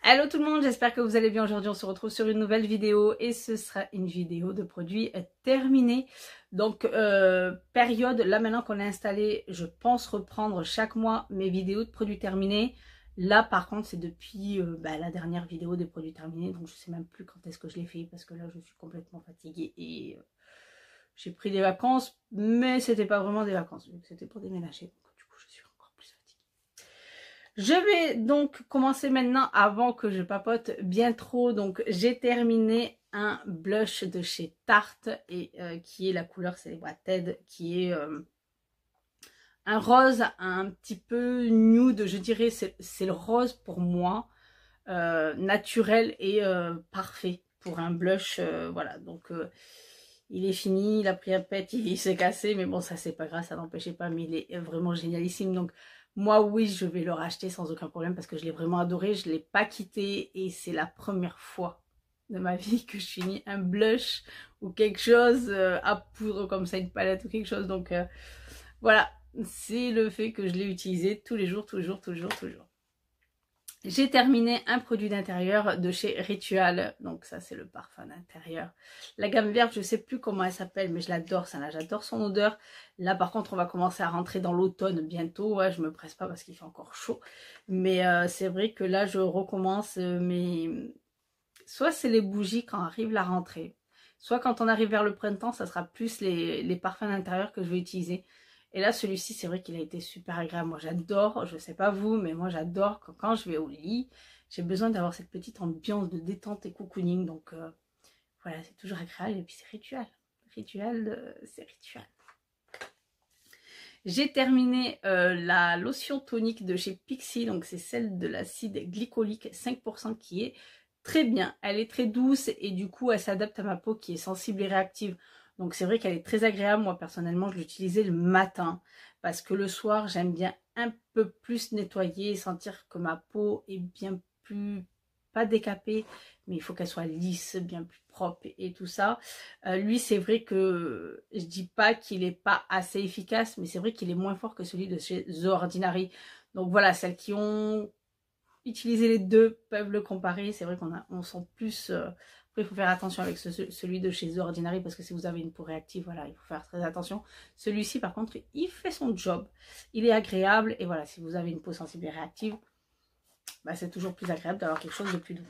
Hello tout le monde, j'espère que vous allez bien. Aujourd'hui on se retrouve sur une nouvelle vidéo et ce sera une vidéo de produits terminés. Donc période, là maintenant qu'on a installé, je pense reprendre chaque mois mes vidéos de produits terminés. Là par contre c'est depuis la dernière vidéo des produits terminés, donc je sais même plus quand est-ce que je l'ai fait parce que là je suis complètement fatiguée et j'ai pris des vacances, mais c'était pas vraiment des vacances, c'était pour déménager. Donc, du coup je suis encore plus fatiguée. Je vais donc commencer maintenant avant que je papote bien trop. Donc j'ai terminé un blush de chez Tarte et qui est la couleur, c'est les Ted, qui est un rose un petit peu nude, je dirais. C'est le rose pour moi, naturel et parfait pour un blush. Voilà, donc il est fini, il a pris un pet, il s'est cassé, mais bon ça c'est pas grave, ça n'empêchait pas, mais il est vraiment génialissime. Donc moi oui je vais le racheter sans aucun problème parce que je l'ai vraiment adoré, je l'ai pas quitté et c'est la première fois de ma vie que je finis un blush ou quelque chose à poudre comme ça, une palette ou quelque chose. Donc voilà, c'est le fait que je l'ai utilisé tous les jours, toujours. J'ai terminé un produit d'intérieur de chez Ritual, donc ça c'est le parfum d'intérieur. La gamme verte, je sais plus comment elle s'appelle, mais je l'adore, ça là, j'adore son odeur. Là par contre on va commencer à rentrer dans l'automne bientôt, ouais, je me presse pas parce qu'il fait encore chaud. Mais c'est vrai que là je recommence mes... Soit c'est les bougies quand arrive la rentrée, soit quand on arrive vers le printemps, ça sera plus les parfums d'intérieur que je vais utiliser. Et là, celui-ci, c'est vrai qu'il a été super agréable. Moi, j'adore, je sais pas vous, mais moi, j'adore quand je vais au lit, j'ai besoin d'avoir cette petite ambiance de détente et cocooning. Donc, voilà, c'est toujours agréable. Et puis, c'est rituel. Rituel, c'est rituel. J'ai terminé la lotion tonique de chez Pixi. Donc, c'est celle de l'acide glycolique 5% qui est très bien. Elle est très douce et du coup, elle s'adapte à ma peau qui est sensible et réactive. Donc c'est vrai qu'elle est très agréable. Moi personnellement je l'utilisais le matin parce que le soir j'aime bien un peu plus nettoyer et sentir que ma peau est bien plus, pas décapée, mais il faut qu'elle soit lisse, bien plus propre et tout ça. Lui c'est vrai que je dis pas qu'il est pas assez efficace, mais c'est vrai qu'il est moins fort que celui de chez The Ordinary. Donc voilà, celles qui ont utilisé les deux peuvent le comparer. C'est vrai on sent plus... Après, il faut faire attention avec celui de chez The Ordinary parce que si vous avez une peau réactive, voilà, il faut faire très attention. Celui-ci, par contre, il fait son job. Il est agréable et voilà, si vous avez une peau sensible et réactive, bah, c'est toujours plus agréable d'avoir quelque chose de plus doux.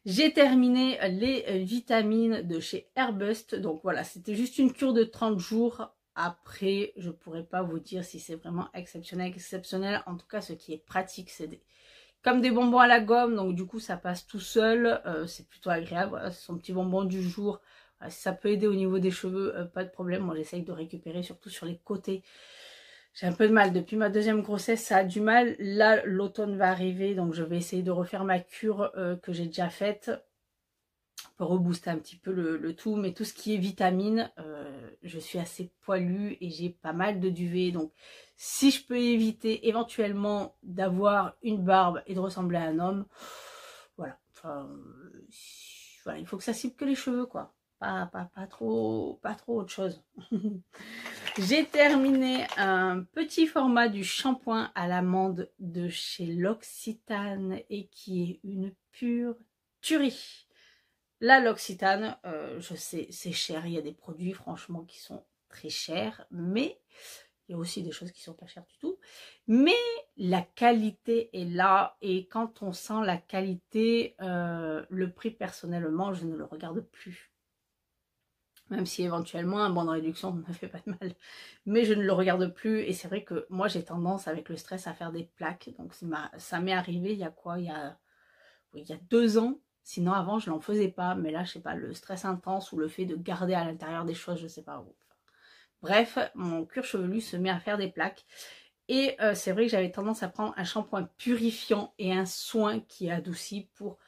J'ai terminé les vitamines de chez Airbust. Donc voilà, c'était juste une cure de 30 jours. Après, je ne pourrais pas vous dire si c'est vraiment exceptionnel. En tout cas, ce qui est pratique, c'est comme des bonbons à la gomme, donc du coup ça passe tout seul, c'est plutôt agréable. Voilà, c'est son petit bonbon du jour. Voilà, si ça peut aider au niveau des cheveux, pas de problème. Moi j'essaye de récupérer surtout sur les côtés. J'ai un peu de mal, depuis ma deuxième grossesse ça a du mal. Là l'automne va arriver, donc je vais essayer de refaire ma cure que j'ai déjà faite pour rebooster un petit peu le tout. Mais tout ce qui est vitamines, je suis assez poilue et j'ai pas mal de duvet, donc si je peux éviter éventuellement d'avoir une barbe et de ressembler à un homme, voilà. Enfin, voilà, il faut que ça cible que les cheveux, quoi. Pas trop autre chose. J'ai terminé un petit format du shampoing à l'amande de chez L'Occitane et qui est une pure tuerie. Là, l'Occitane, je sais, c'est cher. Il y a des produits, franchement, qui sont très chers, mais il y a aussi des choses qui sont pas chères du tout. Mais la qualité est là, et quand on sent la qualité, le prix, personnellement, je ne le regarde plus. Même si éventuellement un bon de réduction ne me fait pas de mal. Mais je ne le regarde plus, et c'est vrai que moi, j'ai tendance, avec le stress, à faire des plaques. Donc ça m'est arrivé, il y a quoi, il y a 2 ans. Sinon, avant, je n'en faisais pas. Mais là, je sais pas, le stress intense ou le fait de garder à l'intérieur des choses, je sais pas où. Bref, mon cuir chevelu se met à faire des plaques. Et c'est vrai que j'avais tendance à prendre un shampoing purifiant et un soin qui adoucit pour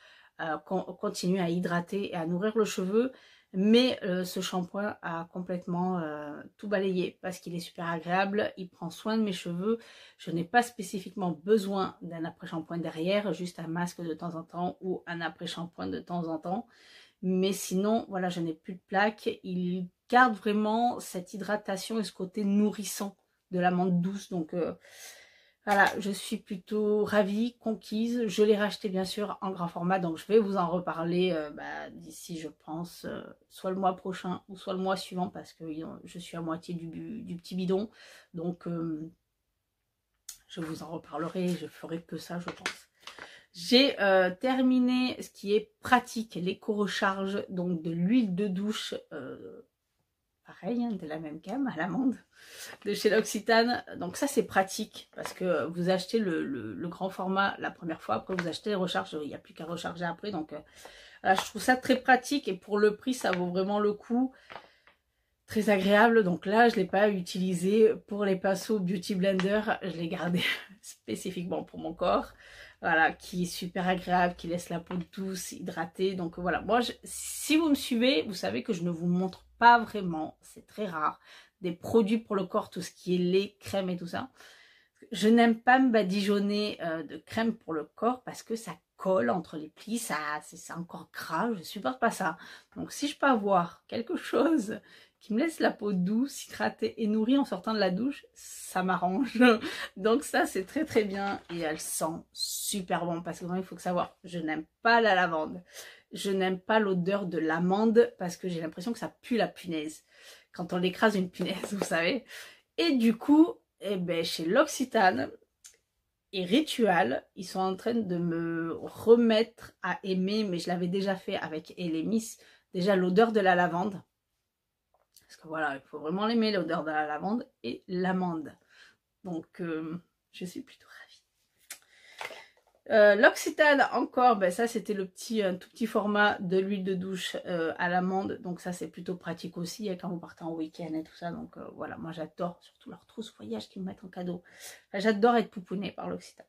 continuer à hydrater et à nourrir le cheveu. Mais ce shampoing a complètement tout balayé parce qu'il est super agréable, il prend soin de mes cheveux. Je n'ai pas spécifiquement besoin d'un après-shampoing derrière, juste un masque de temps en temps ou un après-shampoing de temps en temps. Mais sinon, voilà, je n'ai plus de plaques. Il garde vraiment cette hydratation et ce côté nourrissant de l'amande douce. Donc Voilà, je suis plutôt ravie, conquise. Je l'ai racheté bien sûr en grand format, donc je vais vous en reparler d'ici, je pense, soit le mois prochain ou soit le mois suivant, parce que je suis à moitié du petit bidon. Donc je vous en reparlerai, je ferai que ça, je pense. J'ai terminé ce qui est pratique, l'éco-recharge, donc de l'huile de douche, pareil, hein, de la même gamme, à l'amande, de chez L'Occitane. Donc ça c'est pratique, parce que vous achetez le grand format la première fois, après vous achetez les recharges, il n'y a plus qu'à recharger après. Donc voilà, je trouve ça très pratique, et pour le prix ça vaut vraiment le coup. Très agréable. Donc là je ne l'ai pas utilisé pour les pinceaux Beauty Blender, je l'ai gardé spécifiquement pour mon corps. Voilà, qui est super agréable, qui laisse la peau douce, hydratée. Donc voilà, moi, si vous me suivez, vous savez que je ne vous montre pas vraiment, c'est très rare, des produits pour le corps, tout ce qui est lait, crème et tout ça. Je n'aime pas me badigeonner de crème pour le corps parce que ça colle entre les plis, c'est encore gras, je supporte pas ça. Donc si je peux avoir quelque chose qui me laisse la peau douce, hydratée et nourrie en sortant de la douche, ça m'arrange. Donc ça c'est très très bien, et elle sent super bon, parce que vraiment il faut savoir, je n'aime pas la lavande. Je n'aime pas l'odeur de l'amande parce que j'ai l'impression que ça pue la punaise. Quand on écrase une punaise, vous savez. Et du coup, eh ben, chez L'Occitane et Ritual, ils sont en train de me remettre à aimer, mais je l'avais déjà fait avec Elemis, déjà l'odeur de la lavande. Parce que voilà, il faut vraiment l'aimer, l'odeur de la lavande et l'amande. Donc, je suis plutôt ravie. L'Occitane encore, ben ça c'était le tout petit format de l'huile de douche à l'amande, donc ça c'est plutôt pratique aussi quand vous partez en week-end et tout ça. Donc voilà, moi j'adore, surtout leurs trousses voyage qu'ils me mettent en cadeau. Enfin, j'adore être poupounée par l'Occitane.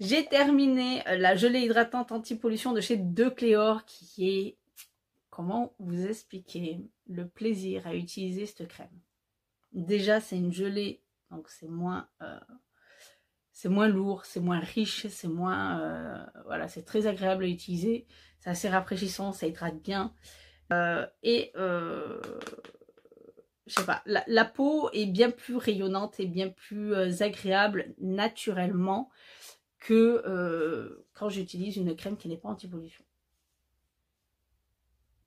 J'ai terminé la gelée hydratante anti-pollution de chez De Cléor, qui est, comment vous expliquer le plaisir à utiliser cette crème. Déjà c'est une gelée, donc c'est moins lourd, c'est moins riche, c'est moins... voilà, c'est très agréable à utiliser. C'est assez rafraîchissant, ça hydrate bien. Je sais pas, la peau est bien plus rayonnante et bien plus agréable naturellement que quand j'utilise une crème qui n'est pas anti-pollution.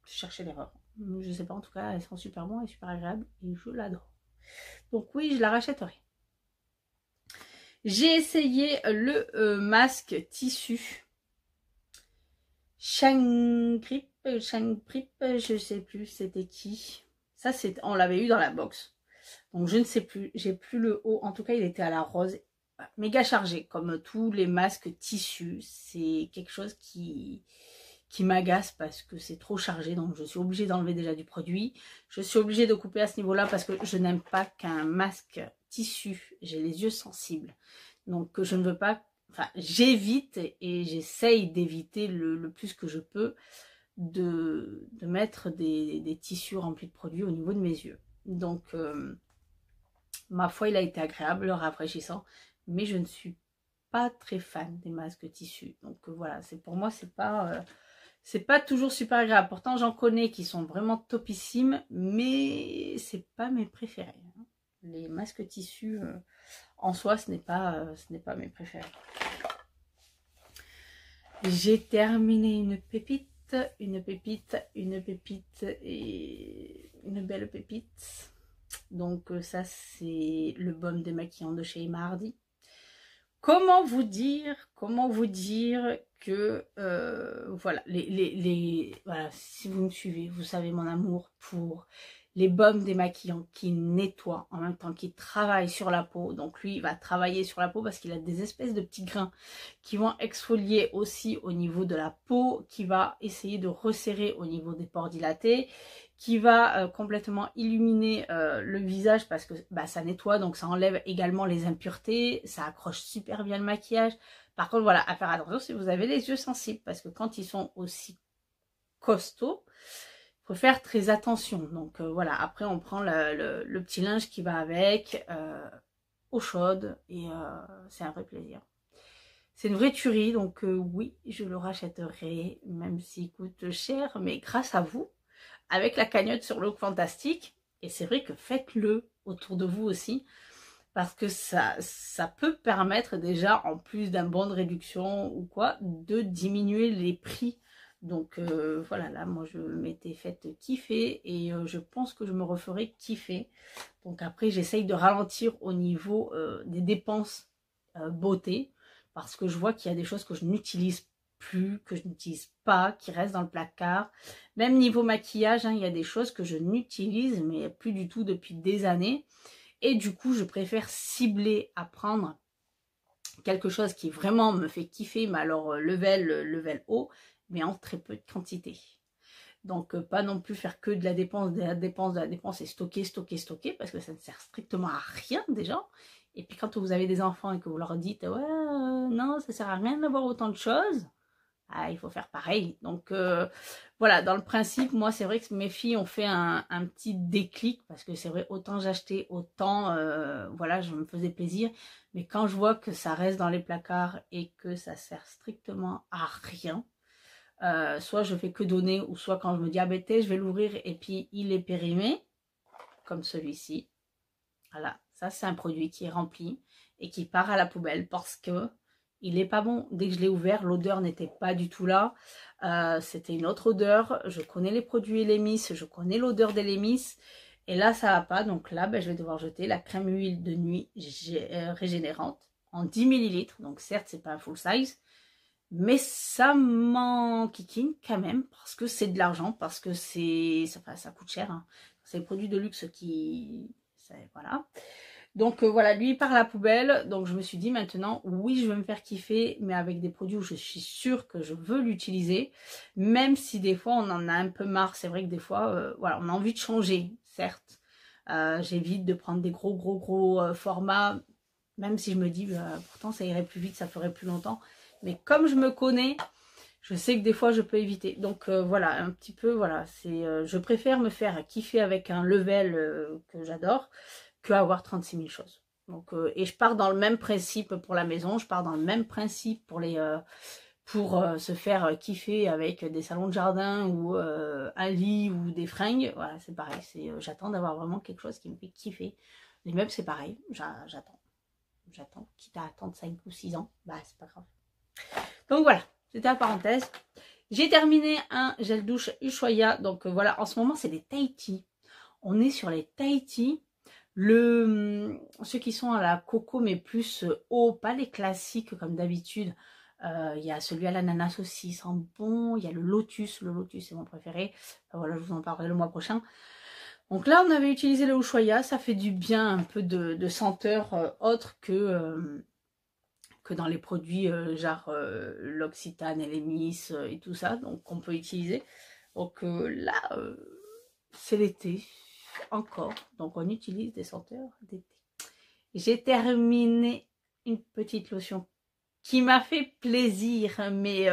Je cherchais l'erreur. Je sais pas, en tout cas, elle sent super bon et super agréable et je l'adore. Donc oui, je la rachèterai. J'ai essayé le masque tissu Shang-Grip, je sais plus c'était qui. Ça, on l'avait eu dans la box. Donc je ne sais plus, j'ai plus le haut. En tout cas, il était à la rose. Méga chargé, comme tous les masques tissus. C'est quelque chose qui m'agace parce que c'est trop chargé. Donc je suis obligée d'enlever déjà du produit. Je suis obligée de couper à ce niveau-là parce que je n'aime pas qu'un masque tissu, j'ai les yeux sensibles. Donc je ne veux pas, enfin j'évite et j'essaye d'éviter le plus que je peux de mettre des tissus remplis de produits au niveau de mes yeux. Donc ma foi, il a été agréable, rafraîchissant, mais je ne suis pas très fan des masques tissus. Donc voilà, pour moi c'est pas toujours super agréable. Pourtant j'en connais qui sont vraiment topissimes, mais c'est pas mes préférés. Les masques tissus en soi, ce n'est pas mes préférés. J'ai terminé une pépite et une belle pépite. Donc ça c'est le baume démaquillant de chez Emma Hardy. Comment vous dire que voilà, voilà, si vous me suivez, vous savez mon amour pour les baumes démaquillants qui nettoient en même temps qu'ils travaillent sur la peau. Donc lui, il va travailler sur la peau parce qu'il a des espèces de petits grains qui vont exfolier aussi au niveau de la peau, qui va essayer de resserrer au niveau des pores dilatés, qui va complètement illuminer le visage parce que ça nettoie, donc ça enlève également les impuretés, ça accroche super bien le maquillage. Par contre, voilà, à faire attention si vous avez les yeux sensibles, parce que quand ils sont aussi costauds, il faut faire très attention. Donc voilà, après on prend le petit linge qui va avec, eau chaude, et c'est un vrai plaisir. C'est une vraie tuerie, donc oui, je le rachèterai, même s'il coûte cher, mais grâce à vous, avec la cagnotte sur Look Fantastique, et c'est vrai que faites-le autour de vous aussi. parce que ça peut permettre déjà, en plus d'un bon de réduction ou quoi, de diminuer les prix. Donc voilà, là moi je m'étais faite kiffer et je pense que je me referai kiffer. Donc après j'essaye de ralentir au niveau des dépenses beauté, parce que je vois qu'il y a des choses que je n'utilise plus, que je n'utilise pas, qui restent dans le placard. Même niveau maquillage, hein, il y a des choses que je n'utilise mais plus du tout depuis des années. Et du coup, je préfère cibler à prendre quelque chose qui vraiment me fait kiffer, mais alors level haut, mais en très peu de quantité. Donc, pas non plus faire que de la dépense, de la dépense, de la dépense et stocker, stocker, stocker, parce que ça ne sert strictement à rien déjà. Et puis quand vous avez des enfants et que vous leur dites, ouais, non, ça sert à rien d'avoir autant de choses, ah, il faut faire pareil. Donc voilà, dans le principe, moi c'est vrai que mes filles ont fait un petit déclic, parce que c'est vrai, autant j'achetais, autant voilà, je me faisais plaisir. Mais quand je vois que ça reste dans les placards et que ça sert strictement à rien, soit je fais que donner, ou soit quand je me dis, ah ben je vais l'ouvrir et puis il est périmé, comme celui-ci. Voilà, ça c'est un produit qui est rempli et qui part à la poubelle parce que il est pas bon. Dès que je l'ai ouvert, l'odeur n'était pas du tout là. C'était une autre odeur. Je connais les produits Elemis, je connais l'odeur d'Elemis. Et là, ça va pas. Donc là, je vais devoir jeter la crème huile de nuit régénérante en 10 ml. Donc certes, c'est pas un full size, mais ça m'enquiquine quand même parce que c'est de l'argent, parce que ça coûte cher. Hein. C'est les produits de luxe qui... Voilà. Donc voilà, lui il part à la poubelle. Donc je me suis dit maintenant, oui, je vais me faire kiffer, mais avec des produits où je suis sûre que je veux l'utiliser. Même si des fois on en a un peu marre. C'est vrai que des fois, voilà, on a envie de changer, certes. J'évite de prendre des gros formats, même si je me dis, pourtant ça irait plus vite, ça ferait plus longtemps. Mais comme je me connais, je sais que des fois je peux éviter. Donc voilà, un petit peu, voilà, je préfère me faire kiffer avec un level que j'adore, que avoir 36 000 choses. Donc, et je pars dans le même principe pour la maison, je pars dans le même principe pour se faire kiffer avec des salons de jardin ou un lit ou des fringues. Voilà, c'est pareil, j'attends d'avoir vraiment quelque chose qui me fait kiffer. Les meubles, c'est pareil, j'attends, quitte à attendre 5 ou 6 ans, bah c'est pas grave. Donc voilà, c'était la parenthèse. J'ai terminé un gel douche Ushuaïa. Donc voilà, en ce moment c'est des Tahiti. On est sur les Tahiti. Ceux qui sont à la coco, mais plus haut, pas les classiques comme d'habitude. Il y a celui à l'ananas aussi, il sent bon. Il y a le lotus c'est mon préféré. Voilà, je vous en parlerai le mois prochain. Donc là, on avait utilisé le Ushuaïa, ça fait du bien, un peu de senteur autre que dans les produits genre l'Occitane, Elemis et tout ça, donc on peut utiliser. Donc là, c'est l'été encore, donc on utilise des senteurs d'été. J'ai terminé une petite lotion qui m'a fait plaisir, mais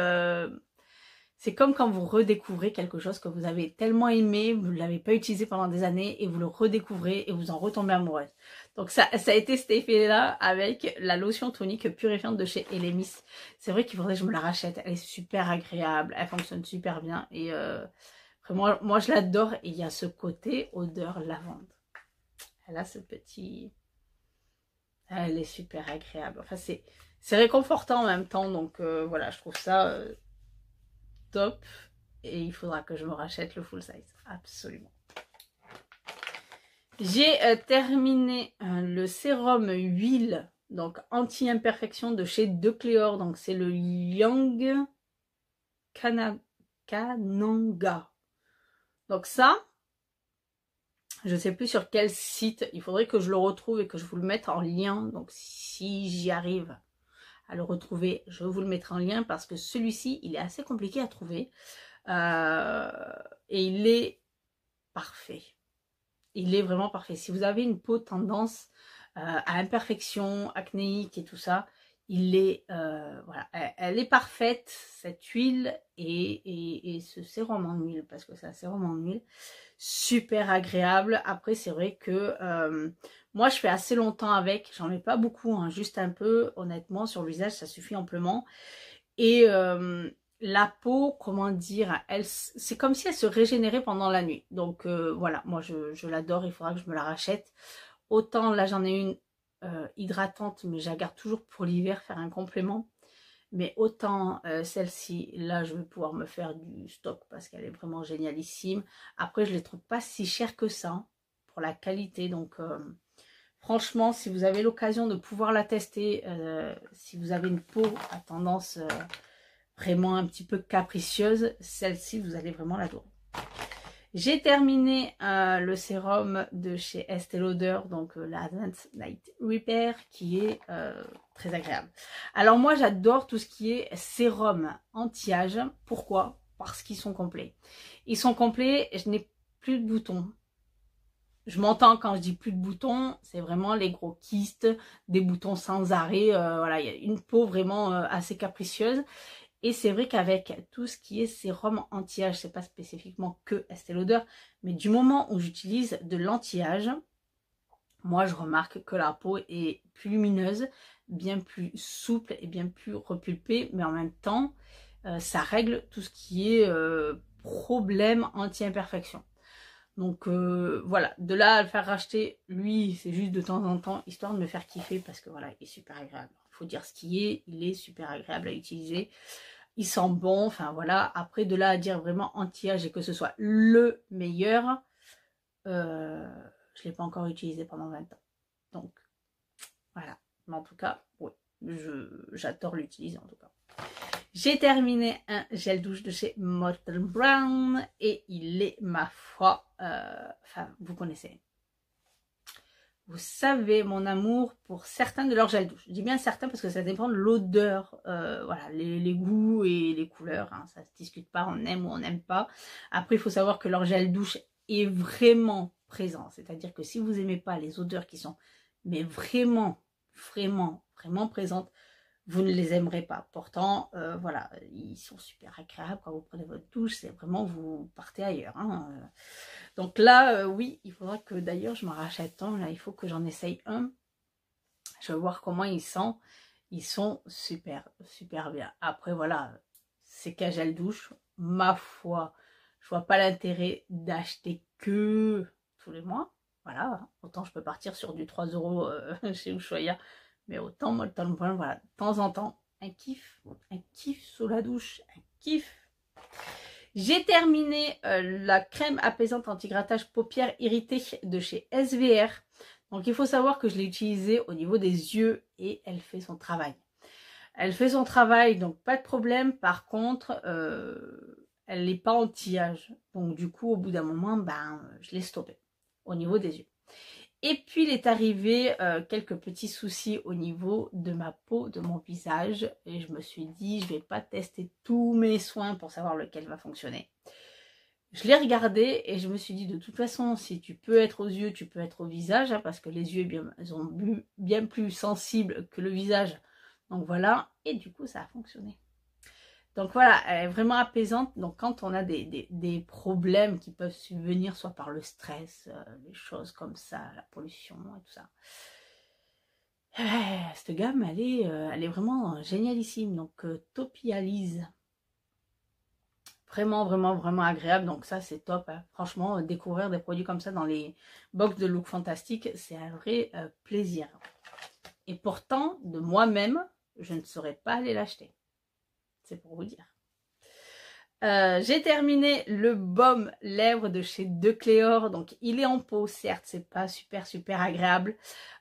c'est comme quand vous redécouvrez quelque chose que vous avez tellement aimé, vous ne l'avez pas utilisé pendant des années et vous le redécouvrez et vous en retombez amoureuse. Donc ça a été cet effet-là avec la lotion tonique purifiante de chez Elemis. C'est vrai qu'il faudrait que je me la rachète. Elle est super agréable, elle fonctionne super bien et vraiment, moi je l'adore. Et il y a ce côté odeur lavande. Elle a ce petit... Elle est super agréable. Enfin, c'est réconfortant en même temps. Donc voilà, je trouve ça... top, et il faudra que je me rachète le full size, absolument. J'ai terminé le sérum huile, donc anti-imperfection de chez Decléor, donc c'est le Yang Kananga. Donc ça, je ne sais plus sur quel site, il faudrait que je le retrouve et que je vous le mette en lien, donc si j'y arrive à le retrouver, je vous le mettrai en lien parce que celui-ci, il est assez compliqué à trouver. Et il est parfait. Il est vraiment parfait. Si vous avez une peau tendance à imperfection, acnéique et tout ça, il est voilà, elle est parfaite, cette huile et ce sérum en huile, parce que c'est un sérum en huile super agréable. Après c'est vrai que moi je fais assez longtemps avec, j'en mets pas beaucoup, hein, juste un peu, honnêtement sur le visage ça suffit amplement. Et la peau, comment dire, c'est comme si elle se régénérait pendant la nuit. Donc voilà, moi je l'adore, il faudra que je me la rachète. Autant là j'en ai une hydratante, mais je la garde toujours pour l'hiver, faire un complément. Mais autant celle-ci, là, je vais pouvoir me faire du stock parce qu'elle est vraiment génialissime. Après, je ne les trouve pas si chères que ça hein, pour la qualité. Donc, franchement, si vous avez l'occasion de pouvoir la tester, si vous avez une peau à tendance vraiment un petit peu capricieuse, celle-ci, vous allez vraiment l'adorer. J'ai terminé le sérum de chez Estée Lauder, donc la Advanced Night Repair, qui est très agréable. Alors moi, j'adore tout ce qui est sérum anti-âge. Pourquoi? Parce qu'ils sont complets. Ils sont complets et je n'ai plus de boutons. Je m'entends quand je dis plus de boutons, c'est vraiment les gros kystes, des boutons sans arrêt. Voilà, il y a une peau vraiment assez capricieuse. Et c'est vrai qu'avec tout ce qui est sérum anti-âge, c'est pas spécifiquement que Estée Lauder, mais du moment où j'utilise de l'anti-âge, moi je remarque que la peau est plus lumineuse, bien plus souple et bien plus repulpée, mais en même temps, ça règle tout ce qui est problème anti-imperfection. Donc voilà, de là à le faire racheter, lui, c'est juste de temps en temps, histoire de me faire kiffer, parce que voilà, il est super agréable. Il faut dire ce qui est, il est super agréable à utiliser. Il sent bon, enfin voilà. Après, de là à dire vraiment anti-âge et que ce soit le meilleur, je ne l'ai pas encore utilisé pendant 20 ans. Donc, voilà. Mais en tout cas, oui, j'adore l'utiliser en tout cas. J'ai terminé un gel douche de chez Molton Brown et il est, ma foi, enfin, vous connaissez. Vous savez mon amour pour certains de leurs gels douche. Je dis bien certains parce que ça dépend de l'odeur, voilà, les goûts et les couleurs. Hein, ça ne se discute pas, on aime ou on n'aime pas. Après, il faut savoir que leur gel douche est vraiment présent. C'est-à-dire que si vous n'aimez pas les odeurs qui sont mais vraiment, vraiment, vraiment présentes, vous ne les aimerez pas. Pourtant, voilà, ils sont super agréables quand vous prenez votre douche. C'est vraiment, vous partez ailleurs. Hein. Donc là, oui, il faudra que d'ailleurs je m'en rachète un. Là, il faut que j'en essaye un. Je vais voir comment ils sont. Ils sont super, super bien. Après, voilà, c'est qu'un gel douche. Ma foi, je vois pas l'intérêt d'acheter que tous les mois. Voilà, autant je peux partir sur du 3 € chez Ushuaïa. Mais autant, moi, le temps, voilà, de temps en temps, un kiff sous la douche, un kiff. J'ai terminé la crème apaisante anti-grattage paupières irritées de chez SVR. Donc il faut savoir que je l'ai utilisée au niveau des yeux et elle fait son travail. Elle fait son travail, donc pas de problème. Par contre, elle n'est pas anti-âge. Donc du coup, au bout d'un moment, ben, je l'ai stoppée au niveau des yeux. Et puis il est arrivé quelques petits soucis au niveau de ma peau, de mon visage. Et je me suis dit, je ne vais pas tester tous mes soins pour savoir lequel va fonctionner. Je l'ai regardé et je me suis dit, de toute façon, si tu peux être aux yeux, tu peux être au visage. Hein, parce que les yeux sont bien plus sensibles que le visage. Donc voilà, et du coup ça a fonctionné. Donc voilà, elle est vraiment apaisante. Donc quand on a des problèmes qui peuvent subvenir, soit par le stress, des choses comme ça, la pollution et tout ça. Cette gamme, elle est vraiment génialissime. Donc Topialise. Vraiment, vraiment, vraiment agréable. Donc ça, c'est top. Hein. Franchement, découvrir des produits comme ça dans les box de Look Fantastique, c'est un vrai plaisir. Et pourtant, de moi-même, je ne saurais pas aller l'acheter. C'est pour vous dire. J'ai terminé le baume lèvres de chez Decléor. Donc il est en pot, certes, c'est pas super agréable.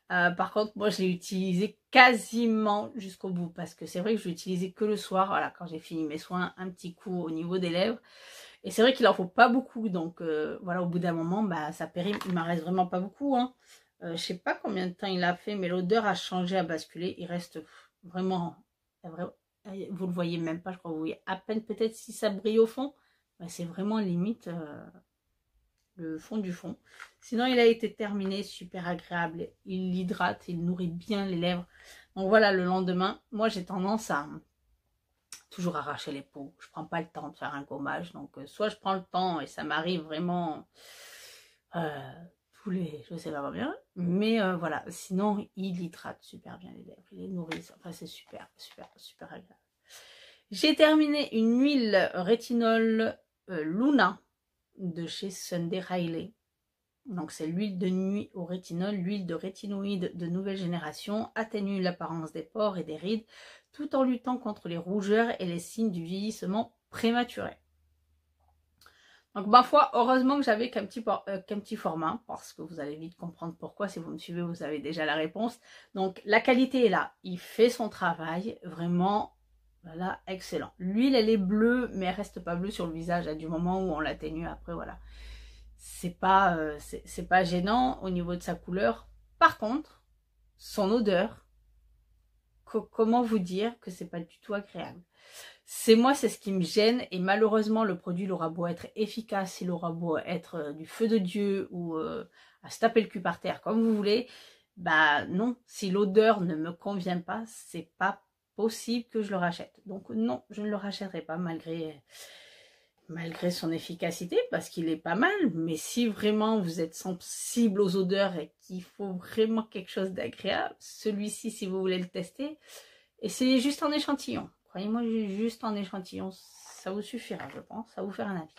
Par contre, moi je l'ai utilisé quasiment jusqu'au bout. Parce que c'est vrai que je l'ai utilisé que le soir. Voilà, quand j'ai fini mes soins, un petit coup au niveau des lèvres. Et c'est vrai qu'il en faut pas beaucoup. Donc voilà, au bout d'un moment, bah, ça périme. Il m'en reste vraiment pas beaucoup. Hein. Je sais pas combien de temps il a fait, mais l'odeur a changé, a basculé. Il reste vraiment... Vous le voyez même pas, je crois que vous voyez à peine peut-être si ça brille au fond. Mais c'est vraiment limite le fond du fond. Sinon, il a été terminé, super agréable. Il hydrate, il nourrit bien les lèvres. Donc voilà, le lendemain, moi j'ai tendance à toujours arracher les peaux. Je prends pas le temps de faire un gommage. Donc soit je prends le temps et ça m'arrive vraiment tous les... Je sais pas bien. Mais voilà, sinon il hydrate super bien les lèvres. Il les nourrit. Enfin c'est super agréable. J'ai terminé une huile rétinol Luna de chez Sunday Riley. Donc c'est l'huile de nuit au rétinol, l'huile de rétinoïde de nouvelle génération, atténue l'apparence des pores et des rides, tout en luttant contre les rougeurs et les signes du vieillissement prématuré. Donc ma foi, heureusement que j'avais qu'un petit format, parce que vous allez vite comprendre pourquoi. Si vous me suivez, vous avez déjà la réponse. Donc la qualité est là, il fait son travail, vraiment, voilà, excellent. L'huile, elle est bleue, mais elle reste pas bleue sur le visage, du moment où on l'atténue après, voilà. C'est pas gênant au niveau de sa couleur. Par contre, son odeur, comment vous dire que c'est pas du tout agréable. C'est ce qui me gêne, et malheureusement le produit, il aura beau être efficace, il aura beau être du feu de Dieu ou à se taper le cul par terre comme vous voulez, bah non, si l'odeur ne me convient pas, c'est pas possible que je le rachète. Donc non, je ne le rachèterai pas malgré son efficacité, parce qu'il est pas mal. Mais si vraiment vous êtes sensible aux odeurs et qu'il faut vraiment quelque chose d'agréable, celui-ci, si vous voulez le tester, essayez juste en échantillon. Croyez-moi, juste en échantillon, ça vous suffira, je pense, ça va vous faire un avis.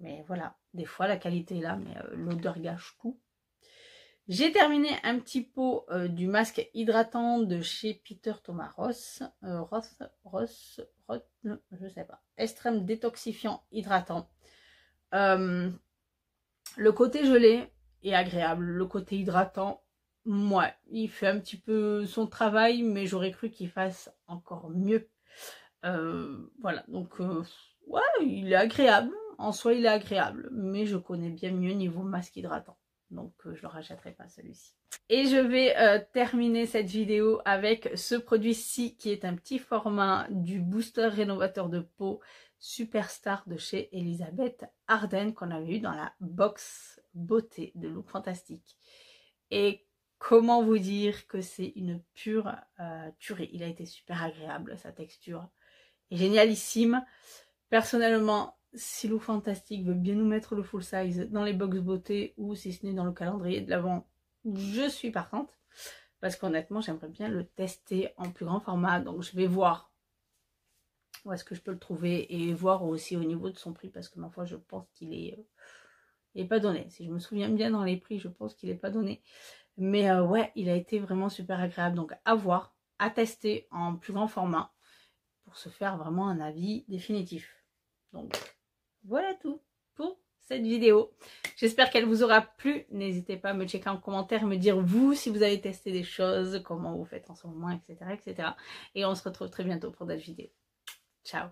Mais voilà, des fois la qualité est là, mais l'odeur gâche tout. J'ai terminé un petit pot du masque hydratant de chez Peter Thomas Roth, je sais pas, extrême détoxifiant hydratant. Le côté gelé est agréable, le côté hydratant, ouais, il fait un petit peu son travail, mais j'aurais cru qu'il fasse encore mieux. Voilà, donc ouais, il est agréable, en soi il est agréable, mais je connais bien mieux niveau masque hydratant, donc je le rachèterai pas celui-ci. Et je vais terminer cette vidéo avec ce produit-ci qui est un petit format du booster rénovateur de peau Superstar de chez Elisabeth Arden, qu'on avait eu dans la box beauté de Look Fantastique. Et comment vous dire que c'est une pure tuerie. Il a été super agréable, sa texture est génialissime. Personnellement, si Look Fantastique veut bien nous mettre le full size dans les box beauté, ou si ce n'est dans le calendrier de l'Avent, je suis partante, parce qu'honnêtement j'aimerais bien le tester en plus grand format. Donc je vais voir où est-ce que je peux le trouver, et voir aussi au niveau de son prix, parce que ma foi je pense qu'il est pas donné. Si je me souviens bien dans les prix, je pense qu'il est pas donné. Mais ouais, il a été vraiment super agréable. Donc à voir, à tester en plus grand format, pour se faire vraiment un avis définitif. Donc voilà tout pour cette vidéo. J'espère qu'elle vous aura plu. N'hésitez pas à me checker en commentaire, me dire vous si vous avez testé des choses, comment vous faites en ce moment, etc. etc. Et on se retrouve très bientôt pour d'autres vidéos. Ciao.